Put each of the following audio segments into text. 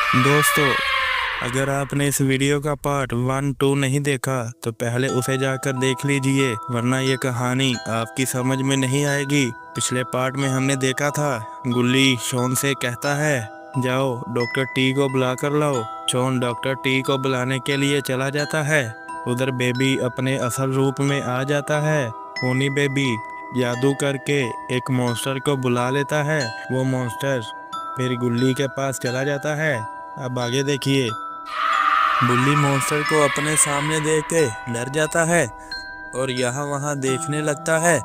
दोस्तों, अगर आपने इस वीडियो का पार्ट 1, 2 नहीं देखा तो पहले उसे जाकर देख लीजिए, वरना ये कहानी आपकी समझ में नहीं आएगी। पिछले पार्ट में हमने देखा था, गुल्ली शॉन से कहता है जाओ डॉक्टर टी को बुला कर लाओ। शॉन डॉक्टर टी को बुलाने के लिए चला जाता है। उधर बेबी अपने असल रूप में आ जाता है। होनी बेबी जादू करके एक मॉन्स्टर को बुला लेता है। वो मॉन्स्टर फिर गुल्ली के पास चला जाता है। अब आगे देखिए। बुल्ली मॉन्स्टर को अपने सामने देख के डर जाता है और यहाँ वहाँ देखने लगता है।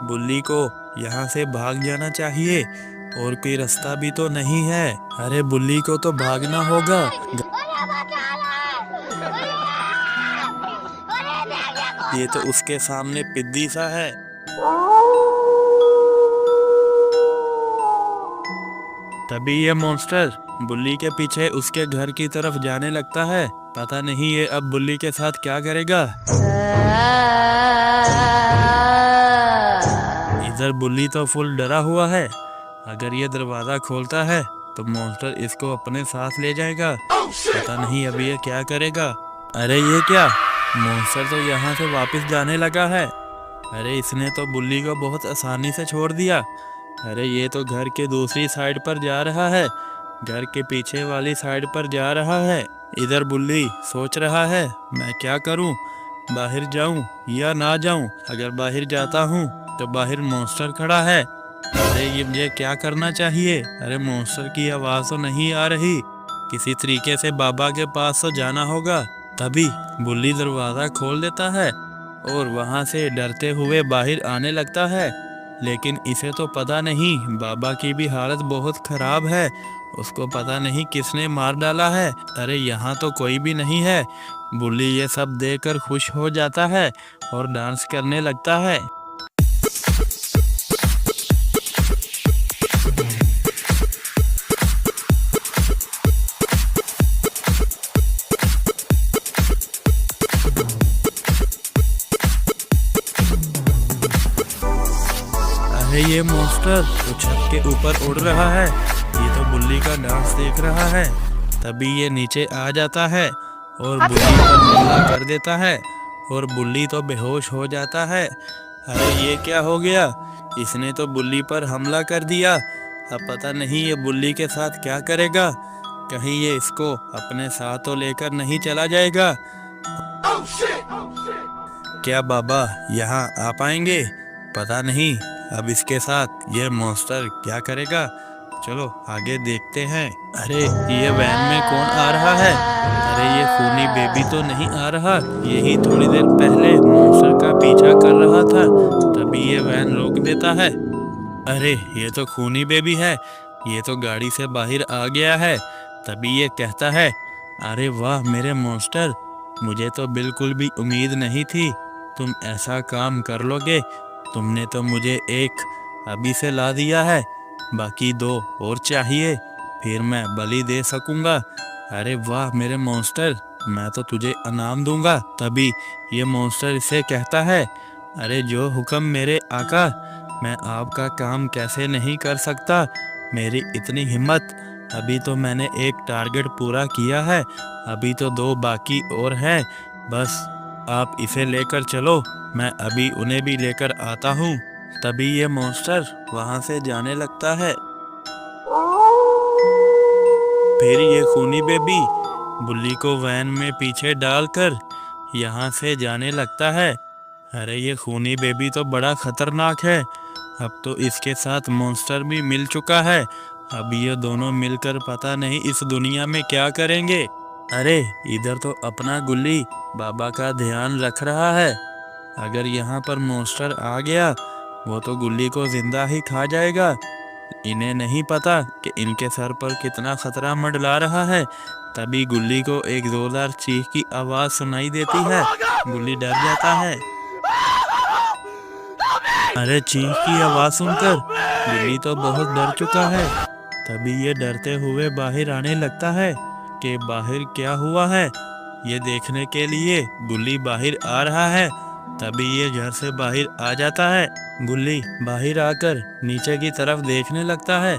बुल्ली को यहाँ से भाग जाना चाहिए और कोई रास्ता भी तो नहीं है। अरे बुल्ली को तो भागना होगा। ये तो उसके सामने पिद्दी सा है। तभी ये मॉन्स्टर बुल्ली के पीछे उसके घर की तरफ जाने लगता है। पता नहीं ये अब बुल्ली के साथ क्या करेगा। इधर बुल्ली तो फुल डरा हुआ है। अगर ये दरवाजा खोलता है तो मॉन्स्टर इसको अपने साथ ले जाएगा। पता नहीं अभी ये क्या करेगा। अरे ये क्या, मॉन्स्टर तो यहाँ से वापस जाने लगा है। अरे इसने तो बुल्ली को बहुत आसानी से छोड़ दिया। अरे ये तो घर के दूसरी साइड पर जा रहा है, घर के पीछे वाली साइड पर जा रहा है। इधर बुल्ली सोच रहा है मैं क्या करूं, बाहर जाऊं या ना जाऊं। अगर बाहर जाता हूं तो बाहर मॉन्स्टर खड़ा है। अरे ये मुझे क्या करना चाहिए। अरे मॉन्स्टर की आवाज तो नहीं आ रही। किसी तरीके से बाबा के पास तो जाना होगा। तभी बुल्ली दरवाजा खोल देता है और वहां से डरते हुए बाहर आने लगता है। लेकिन इसे तो पता नहीं बाबा की भी हालत बहुत खराब है। उसको पता नहीं किसने मार डाला है। अरे यहाँ तो कोई भी नहीं है। बुल्ली ये सब देखकर खुश हो जाता है और डांस करने लगता है। अरे ये मॉन्स्टर तो छत के ऊपर उड़ रहा है। ये तो बुल्ली का डांस देख रहा है। तभी ये नीचे आ जाता है और बुल्ली पर हमला कर देता है और बुल्ली तो बेहोश हो जाता है। अरे ये क्या हो गया, इसने तो बुल्ली पर हमला कर दिया। अब पता नहीं ये बुल्ली के साथ क्या करेगा। कहीं ये इसको अपने साथ तो लेकर नहीं चला जाएगा। क्या बाबा यहाँ आ पाएंगे? पता नहीं अब इसके साथ ये मॉन्स्टर क्या करेगा। चलो आगे देखते हैं। अरे ये वैन में कौन आ रहा है? अरे ये खूनी बेबी तो नहीं आ रहा। यही थोड़ी देर पहले मॉन्स्टर का पीछा कर रहा था। तभी ये वैन रोक देता है। अरे ये तो खूनी बेबी है। ये तो गाड़ी से बाहर आ गया है। तभी ये कहता है अरे वाह मेरे मॉन्स्टर, मुझे तो बिल्कुल भी उम्मीद नहीं थी तुम ऐसा काम कर लोगे। तुमने तो मुझे एक अभी से ला दिया है, बाकी 2 और चाहिए, फिर मैं बलि दे सकूंगा। अरे वाह मेरे मॉन्स्टर, मैं तो तुझे इनाम दूंगा। तभी ये मॉन्स्टर इसे कहता है अरे जो हुक्म मेरे आका, मैं आपका काम कैसे नहीं कर सकता। मेरी इतनी हिम्मत। अभी तो मैंने एक टारगेट पूरा किया है, अभी तो 2 बाकी और हैं। बस आप इसे लेकर चलो, मैं अभी उन्हें भी लेकर आता हूँ। तभी ये मॉन्स्टर वहां से जाने लगता है। फिर ये खूनी बेबी बुल्ली को वैन में पीछे डालकर यहाँ से जाने लगता है। अरे ये खूनी बेबी तो बड़ा खतरनाक है। अब तो इसके साथ मॉन्स्टर भी मिल चुका है। अब ये दोनों मिलकर पता नहीं इस दुनिया में क्या करेंगे। अरे इधर तो अपना गुल्ली बाबा का ध्यान रख रहा है। अगर यहाँ पर मॉन्स्टर आ गया वो तो गुल्ली को जिंदा ही खा जाएगा। इन्हें नहीं पता कि इनके सर पर कितना खतरा मंडरा रहा है। तभी गुल्ली को एक जोरदार चीख की आवाज सुनाई देती है। गुल्ली डर जाता है। अरे चीख की आवाज सुनकर गुल्ली तो बहुत डर चुका है। तभी ये डरते हुए बाहर आने लगता है कि बाहर क्या हुआ है। ये देखने के लिए गुल्ली बाहर आ रहा है। तभी ये घर से बाहर आ जाता है। गुल्ली बाहर आकर नीचे की तरफ देखने लगता है।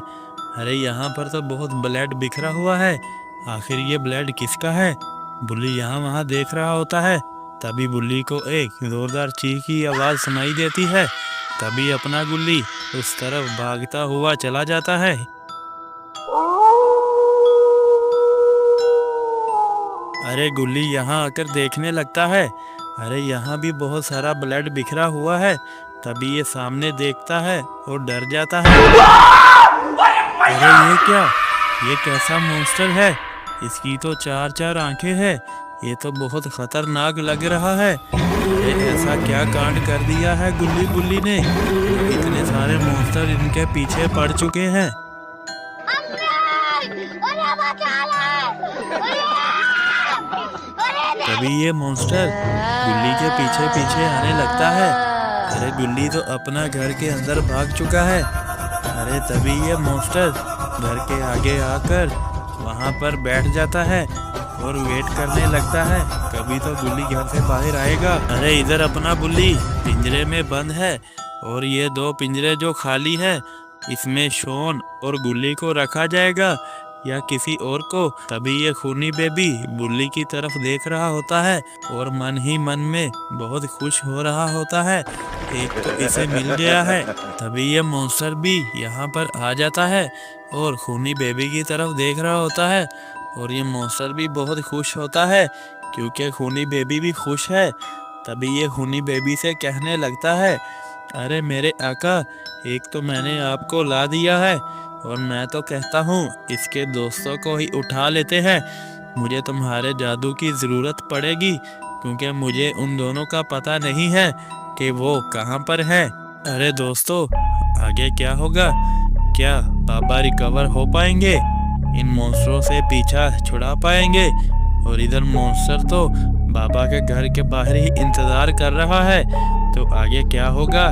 अरे यहाँ पर तो बहुत ब्लड बिखरा हुआ है। आखिर ये ब्लेड किसका है? बुल्ली यहाँ वहाँ देख रहा होता है। तभी बुल्ली को एक जोरदार चीख की आवाज़ सुनाई देती है। तभी अपना गुल्ली उस तरफ भागता हुआ चला जाता है। अरे गुल्ली यहाँ आकर देखने लगता है। अरे यहाँ भी बहुत सारा ब्लड बिखरा हुआ है। तभी ये सामने देखता है और डर जाता है। अरे ये क्या? ये कैसा मॉन्स्टर है? इसकी तो चार चार आंखें हैं। ये तो बहुत खतरनाक लग रहा है। ये ऐसा क्या कांड कर दिया है गुल्ली बुल्ली ने? इतने सारे मॉन्स्टर इनके पीछे पड़ चुके हैं। तभी ये मॉन्स्टर गुल्ली के पीछे पीछे आने लगता है। अरे गुल्ली तो अपना घर के अंदर भाग चुका है। अरे तभी ये मॉन्स्टर घर के आगे आकर वहां पर बैठ जाता है और वेट करने लगता है कभी तो गुल्ली घर से बाहर आएगा। अरे इधर अपना बुल्ली पिंजरे में बंद है और ये दो पिंजरे जो खाली है इसमें शॉन और गुल्ली को रखा जाएगा या किसी और को। तभी ये खूनी बेबी बुल्ली की तरफ देख रहा होता है और मन ही मन में बहुत खुश हो रहा होता है। एक तो इसे मिल गया है। तभी ये मॉन्स्टर भी यहाँ पर आ जाता है और खूनी बेबी की तरफ देख रहा होता है और ये मॉन्स्टर भी बहुत खुश होता है क्योंकि खूनी बेबी भी खुश है। तभी ये खूनी बेबी से कहने लगता है, अरे मेरे आका, एक तो मैंने आपको ला दिया है और मैं तो कहता हूँ इसके दोस्तों को ही उठा लेते हैं। मुझे तुम्हारे जादू की ज़रूरत पड़ेगी क्योंकि मुझे उन दोनों का पता नहीं है कि वो कहाँ पर हैं। अरे दोस्तों, आगे क्या होगा? क्या बाबा रिकवर हो पाएंगे? इन मॉन्स्टरों से पीछा छुड़ा पाएंगे? और इधर मॉन्स्टर तो बाबा के घर के बाहर ही इंतज़ार कर रहा है। तो आगे क्या होगा